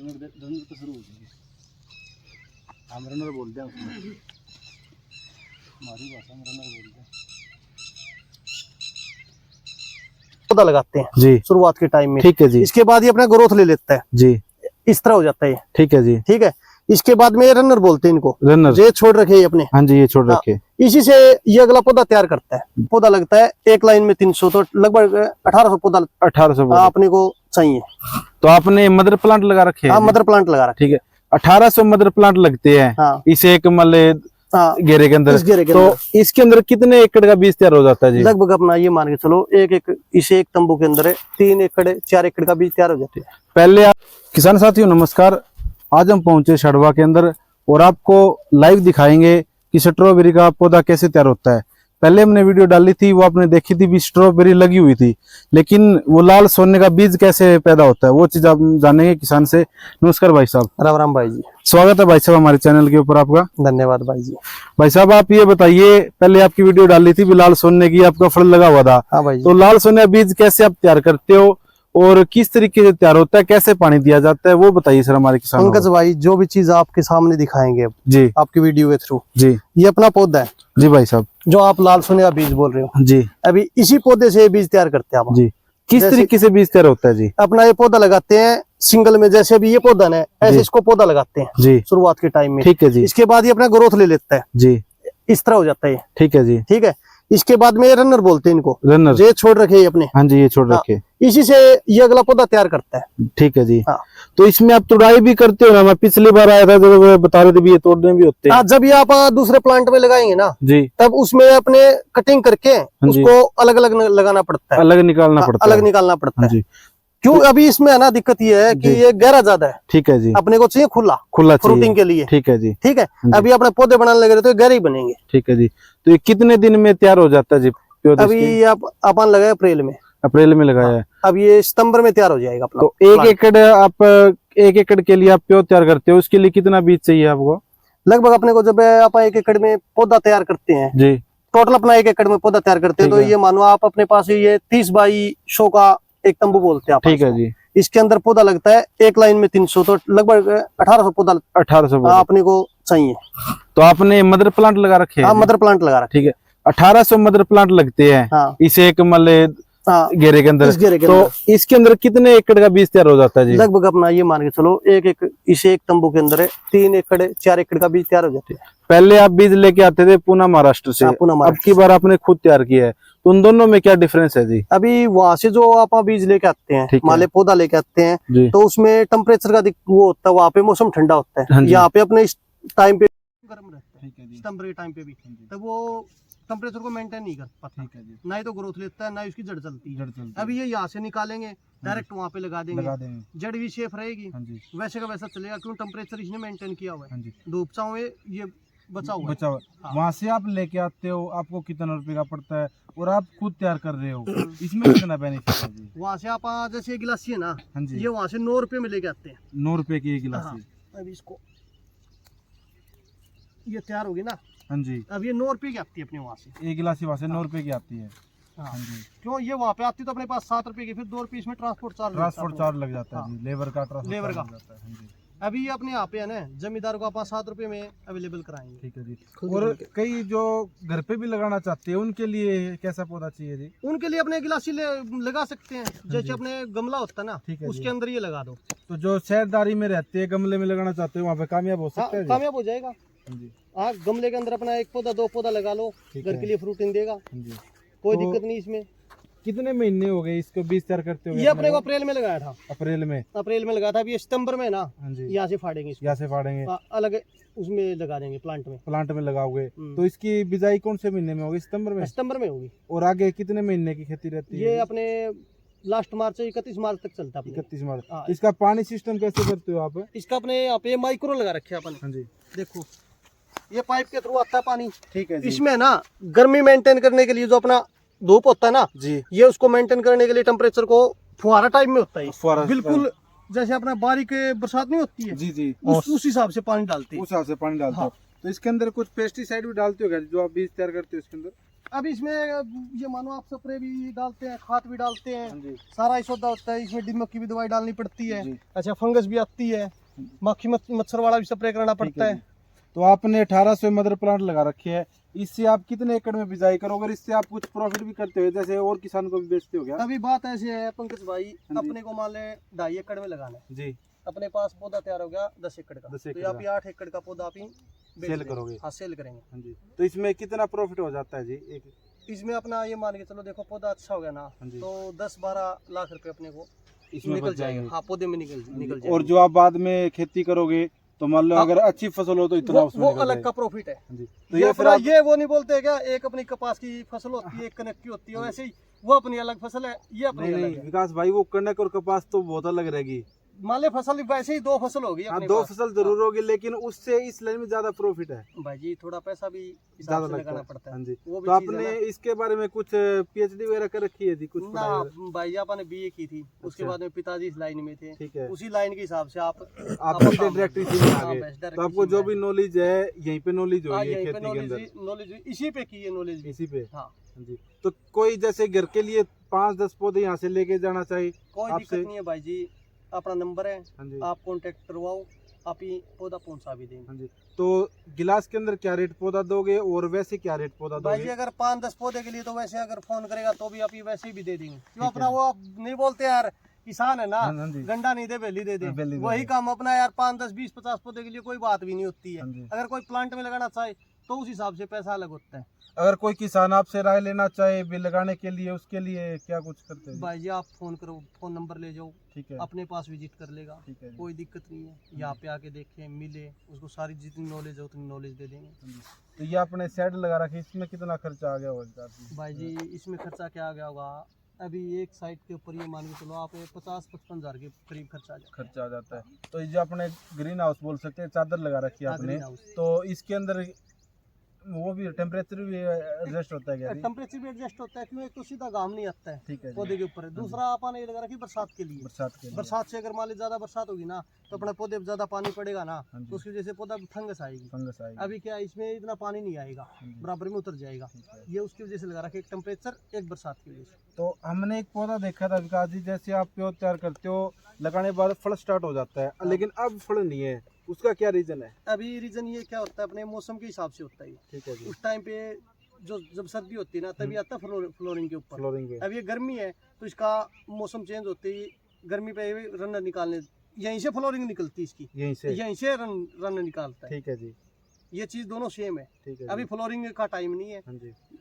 Runner तो शुरू हो जाएगी। हम रनर बोलते हैं उसमें, हमारी भाषा में रनर बोलते हैं। पौधा लगाते हैं जी शुरुआत के टाइम में, ठीक है जी। इसके बाद ये अपना ग्रोथ ले लेता है जी इस तरह हो जाता है ये, ठीक है जी। ठीक है। इसके बाद में ये रनर बोलते हैं इनको, रनर ये छोड़ रखे हैं अपने। हाँ जी, ये छोड़ रखे। इसी से ये अगला पौधा तैयार करता है। पौधा लगता है एक लाइन में 300, तो लगभग 1800 पौधा 1800 अपने को चाहिए। तो आपने मदर प्लांट लगा रखे हैं? हाँ, मदर प्लांट लगा रखे। ठीक है, 1800 मदर प्लांट लगते हैं। हाँ। इस एक घेरे के अंदर। इस घेरे के तो अंदर इसके अंदर कितने एकड़ का बीज तैयार हो जाता है जी? लगभग अपना ये मान के चलो इसे एक तंबू के अंदर 3 एकड़ 4 एकड़ का बीज तैयार हो जाता है। पहले आप किसान साथियों नमस्कार, आज हम पहुंचे शड़वा के अंदर और आपको लाइव दिखाएंगे कि स्ट्रॉबेरी का पौधा कैसे तैयार होता है। पहले हमने वीडियो डाली थी, वो आपने देखी थी भी, स्ट्रॉबेरी लगी हुई थी, लेकिन वो लाल सोने का बीज कैसे पैदा होता है वो चीज आप जानेंगे किसान से। नमस्कार भाई साहब। राम राम भाई जी। स्वागत है भाई साहब हमारे चैनल के ऊपर आपका। धन्यवाद भाई जी। भाई साहब आप ये बताइए, पहले आपकी वीडियो डाली थी भी लाल सोने की, आपका फल लगा हुआ था। हाँ भाई जी। तो लाल सोने बीज कैसे आप तैयार करते हो और किस तरीके से तैयार होता है, कैसे पानी दिया जाता है, वो बताइए सर हमारे किसानों पंकज भाई, जो भी चीज आपके सामने दिखाएंगे अब जी आपकी वीडियो के थ्रू, जी ये अपना पौधा है जी भाई साहब, जो आप लाल सोने का बीज बोल रहे हो। जी अभी इसी पौधे से ये बीज तैयार करते हैं आप। जी। किस तरीके से बीज तैयार होता है जी? अपना ये पौधा लगाते हैं सिंगल में, जैसे अभी ये पौधा है ऐसे इसको पौधा लगाते हैं जी शुरुआत के टाइम में। ठीक है जी। इसके बाद ये अपना ग्रोथ ले लेता है जी इस तरह हो जाता है ये, ठीक है जी। ठीक है। इसके बाद में ये रनर बोलते हैं इनको, रनर ये छोड़ रखे हैं अपने। हाँ जी, ये छोड़ रखे। इसी से ये अगला पौधा तैयार करता है। ठीक है जी। हाँ। तो इसमें आप तुड़ाई भी करते हो ना? मैं पिछली बार आया था जब बता रहे थे भी ये तोड़ने भी होते हैं। जब ये आप दूसरे प्लांट में लगाएंगे ना जी, तब उसमें अपने कटिंग करके जी। उसको अलग अलग लगाना पड़ता है, अलग निकालना पड़ता है। अलग निकालना पड़ता हाँ है। जी। क्यों? अभी इसमें है ना दिक्कत ये है कि जी। ये गहरा ज्यादा है, ठीक है जी। अपने को चाहिए खुला खुला फ्रूटिंग के लिए, ठीक है जी। ठीक है। जी। अभी अपने पौधे बनाने लगे तो गहरे ही बनेंगे। ठीक है जी। तो ये कितने दिन में तैयार हो जाता है जी? अभी अपन लगाए अप्रैल में, अप्रैल में लगाया है। अब ये सितंबर में तैयार हो जाएगा अपना। तो एक एकड़ के लिए आप प्योर तैयार करते हो, उसके लिए कितना बीज चाहिए आपको? लगभग अपने को जब आप 1 एकड़ में पौधा तैयार करते हैं, जी टोटल अपना 1 एकड़ में पौधा तैयार करते हैं, तो ये मानो आप अपने पास ये 30 बाई 100 का एक तंबू बोलते हैं आप। ठीक है जी। इसके अंदर पौधा लगता है एक लाइन में 300, तो लगभग 1800 पौधा 1800 अपने को चाहिए। तो आपने मदर प्लांट लगा रखे हैं? हाँ, मदर प्लांट लगा रखे। ठीक है, 1800 मदर प्लांट लगते हैं। हाँ। इस एक घेरे के अंदर। इस घेरे के तो अंदर इसके अंदर कितने एकड़ का बीज तैयार हो जाता है जी? लगभग अपना ये मान के चलो इसे एक तंबू के अंदर 3 एकड़ 4 एकड़ का बीज तैयार हो जाते हैं। पहले आप बीज लेके आते थे पूना महाराष्ट्र से, अब की बार आपने खुद तैयार किया है, तो उन दोनों में क्या डिफरेंस है जी? अभी वहां से जो आप बीज लेके आते हैं, माले पौधा लेके आते हैं, तो उसमें टेम्परेचर का वो होता है, वहाँ पे मौसम ठंडा होता है। यहाँ पे अपने इस टाइम पे गर्म रहता है, सितंबर के टाइम पे भी, तो वो टेम्परेचर को मेंटेन नहीं कर पाता, ना ही तो ग्रोथ लेता है, ना ही उसकी जड़ चलती है। अभी ये यहाँ से निकालेंगे डायरेक्ट वहाँ पे लगा देंगे, जड़ भी सेफ रहेगी, वैसे का वैसा चलेगा, क्यों? टेम्परेचर इसने मेंटेन किया हुआ है, धूप छांव में ये बचा हुआ है। वहाँ से आप लेके आते हो, आपको कितना रुपए का पड़ता है, और आप खुद तैयार कर रहे हो, इसमें कितना बेनिफिट है जी? वहाँ से आप जैसे ये गिलासी है ना, ये वहाँ से 9 रुपए में लेके आते हैं। 9 रुपए की एक गिलासी। अभी इसको ये तैयार होगी ना, हाँ जी, अब ये 9 रुपए की आती है अपने वहाँ से, एक गिलासी वहाँ से 9 रुपए की आती है। हाँ जी। क्यों? ये वहाँ पे आती तो अपने पास 7 रुपए की, फिर 2 रुपए इसमें ट्रांसपोर्ट चार्ज लग जाता है जी, लेबर का लेबर का। अभी ये अपने यहाँ पे है ना, जमींदार को आप 7 रुपए में अवेलेबल कराएंगे। ठीक है जी। और कई जो घर पे भी लगाना चाहते हैं उनके लिए कैसा पौधा चाहिए जी? उनके लिए अपने गिलासी लगा सकते हैं, जैसे अपने गमला होता है ना, उसके अंदर ये लगा दो। तो जो शहरदारी में रहते हैं, गमले में लगाना चाहते हैं, वहाँ पे कामयाब हो सकता है? कामयाब हो जाएगा। हाँ, गमले के अंदर अपना 1 पौधा 2 पौधा लगा लो, घर के लिए फ्रूटिंग देगा, कोई दिक्कत नहीं इसमें। कितने महीने हो गए इसको बीज तैयार करते हुए? ये अपने को अप्रैल में लगाया था। अप्रैल में लगाया था। अभी ये सितंबर में ना, यहाँ से फाड़ेंगे, यहाँ से फाड़ेंगे, अलग उसमें लगा देंगे, प्लांट में लगाओगे। तो इसकी बिजाई कौन से महीने में होगी? सितंबर में होगी। और आगे कितने महीने की खेती रहती है? ये अपने लास्ट मार्च से 31 मार्च तक चलता है। 31 मार्च। इसका पानी सिस्टम कैसे करते हो आप? इसका अपने यहाँ पे माइक्रो लगा रखे अपन। हाँ जी, देखो ये पाइप के थ्रू आता है पानी। ठीक है जी। इसमें ना गर्मी मेंटेन करने के लिए जो अपना धूप होता है ना जी, ये उसको मेंटेन करने के लिए टेम्परेचर को फुहारा टाइप में होता है, बिल्कुल जैसे अपना बारिश बरसात नहीं होती है जी, उस हिसाब से पानी डालते हैं, उस हिसाब से पानी डालते हो। तो इसके अंदर कुछ पेस्टिसाइड भी डालते हो क्या जो आप बीज तैयार करते हो इसके अंदर? अब इसमें ये मानो आप स्प्रे भी डालते हैं, खाद भी डालते हैं, सारा ही सौदा होता है। इसमें दीमक की भी दवाई डालनी पड़ती है, अच्छा फंगस भी आती है, मक्खी मच्छर वाला भी स्प्रे करना पड़ता है। तो आपने 1800 मदर प्लांट लगा रखे है, इससे आप कितने एकड़ में बिजाई करोगे? इससे आप कुछ प्रॉफिट भी करते हो जैसे और किसान को भी बेचते हो क्या? अभी बात ऐसी है पंकज भाई, अपने को मान ले 2.5 एकड़ में लगाना है जी, अपने पास पौधा तैयार हो गया 10 एकड़ का, तो आप 8 एकड़ का पौधा आप सेल करोगे? हाँ सेल करेंगे जी। तो इसमें कितना प्रॉफिट हो जाता है जी एक? इसमें अपना ये मान के चलो, देखो पौधा अच्छा हो गया ना तो 10-12 लाख रुपए अपने को इसमें निकल जाएंगे। हाँ पौधे में निकल जाएंगे। और जो आप बाद में खेती करोगे तो मान लो अगर अच्छी फसल हो तो इतना वो अलग का प्रॉफिट है। तो ये फिर ये वो नहीं बोलते क्या, एक अपनी कपास की फसल होती है, एक कनक की होती है, वैसे ही वो अपनी अलग फसल है, ये अपनी अलग है। विकास भाई वो कनक और कपास तो बहुत अलग रहेगी, मान ले फसल वैसे ही 2 फसल होगी। हाँ 2 फसल जरूर होगी, लेकिन उससे इस लाइन में ज्यादा प्रॉफिट है भाई जी, थोड़ा पैसा भी ज्यादा लगाना पड़ता है। जी। तो आपने इसके बारे में कुछ पीएचडी वगैरह कर रखी है जी? कुछ ना भाई, आपने बीए की थी, उसके बाद में पिताजी इस लाइन में थे, ठीक है, उसी लाइन के हिसाब से आप डायरेक्ट इसी में आ गए। तो आपको जो भी नॉलेज है यहीं पे नॉलेज हुई है खेती के अंदर? नॉलेज इसी पे की है, नॉलेज इसी पे। हाँ जी। तो कोई जैसे घर के लिए 5-10 पौधे यहाँ से लेके जाना चाहिए, कोई दिक्कत नहीं है भाई जी, अपना नंबर है, आप कांटेक्ट करवाओ, आप ही पौधा पहुंचा भी देंगे। तो गिलास के अंदर क्या रेट पौधा दोगे और वैसे क्या रेट पौधा दोगे? भाई जी अगर 5-10 पौधे के लिए तो वैसे अगर फोन करेगा तो भी आप ही वैसे ही भी दे देंगे, क्यों अपना वो नहीं बोलते यार, किसान है ना, गंडा नहीं दे बेली दे दे, वही काम अपना यार। 5-10-20-50 पौधे के लिए कोई बात भी नहीं होती है। अगर कोई प्लांट में लगाना चाहे तो उस हिसाब से पैसा अलग होता है। अगर कोई किसान आपसे राय लेना चाहे बिल लगाने के लिए, उसके लिए क्या कुछ करते हैं? भाई जी आप फोन करो, फोन नंबर ले जाओ, ठीक है, अपने पास विजिट कर लेगा, ठीक है, कोई दिक्कत नहीं है। यहाँ पे आके देखे, मिले, उसको सारी जितनी नॉलेज है उतनी नॉलेज दे देंगे। तो ये आपने शेड लगा रखी, इसमें कितना खर्चा आ गया होगा? भाई जी इसमें खर्चा क्या आ गया होगा, अभी एक साइड के ऊपर ये मान के चलो आप 50-55 हज़ार के करीब खर्चा आ जाता है। तो ये जो अपने ग्रीन हाउस बोल सकते हैं, चादर लगा रखी है आपने, तो इसके अंदर वो भी टेम्परेचर भी एडजस्ट होता है क्या? टेम्परेचर भी एडजस्ट होता है, क्योंकि तो सीधा घाम नहीं आता है, ठीक है, पौधे के ऊपर। दूसरा अपन ये लगा रखी बरसात के लिए, बरसात से अगर मान ली ज्यादा बरसात होगी ना तो अपने पौधे पे ज्यादा पानी पड़ेगा ना तो उसकी वजह से पौधा फंगस आएगी। अभी क्या इसमें इतना पानी नहीं आएगा, बराबर में उतर जाएगा, ये उसकी वजह से लगा रखा, एक टेम्परेचर एक बरसात की वजह से। तो हमने एक पौधा देखा था विकास जी, जैसे आप प्योर तैयार करते हो, लगाने के बाद फल स्टार्ट हो जाता है, लेकिन अब फल नहीं है, उसका क्या रीजन है? अभी रीजन ये क्या होता है, अपने मौसम के हिसाब से होता है, ठीक है। उस टाइम पे जो जब सर्दी होती है ना तभी आता है फ्लोरिंग के ऊपर। अब ये गर्मी है तो इसका मौसम चेंज होते ही गर्मी पे रन निकालने, यहीं से फ्लोरिंग निकलती है इसकी, यहीं से रन निकालता है, ठीक है जी। ये चीज दोनों सेम है, ठीक है। अभी फ्लोरिंग का टाइम नहीं है,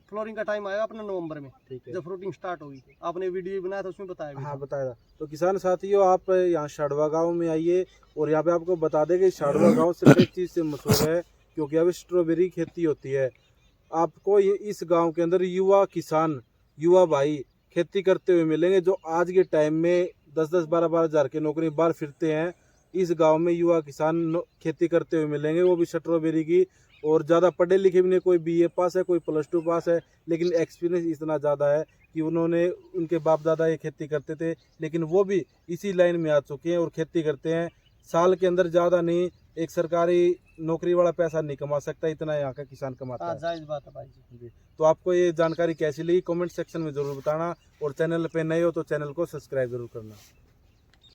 फ्लोरिंग का टाइम आएगा अपना नवंबर में, ठीक है, जब फ्रूटिंग स्टार्ट होगी। आपने वीडियो बनाया था उसमें बताया भी, हाँ बताया। तो किसान साथियों आप यहाँ शाडवा गांव में आइए और यहाँ पे आपको बता दें कि शाडवा गांव सिर्फ एक चीज से मशहूर है, क्योंकि अभी स्ट्रॉबेरी खेती होती है। आपको इस गांव के अंदर युवा किसान, युवा भाई खेती करते हुए मिलेंगे, जो आज के टाइम में 10-10, 12-12 हज़ार की नौकरी बाहर फिरते हैं। इस गांव में युवा किसान खेती करते हुए मिलेंगे, वो भी स्ट्रॉबेरी की। और ज़्यादा पढ़े लिखे भी नहीं, कोई बीए पास है, कोई +2 पास है, लेकिन एक्सपीरियंस इतना ज़्यादा है कि उन्होंने, उनके बाप दादा ये खेती करते थे, लेकिन वो भी इसी लाइन में आ चुके हैं और खेती करते हैं। साल के अंदर ज़्यादा नहीं, एक सरकारी नौकरी वाला पैसा नहीं कमा सकता, इतना यहाँ का किसान कमाता है। जायज़ बात है भाई जी। तो आपको ये जानकारी कैसी लगी कमेंट सेक्शन में ज़रूर बताना, और चैनल पे नए हो तो चैनल को सब्सक्राइब जरूर करना।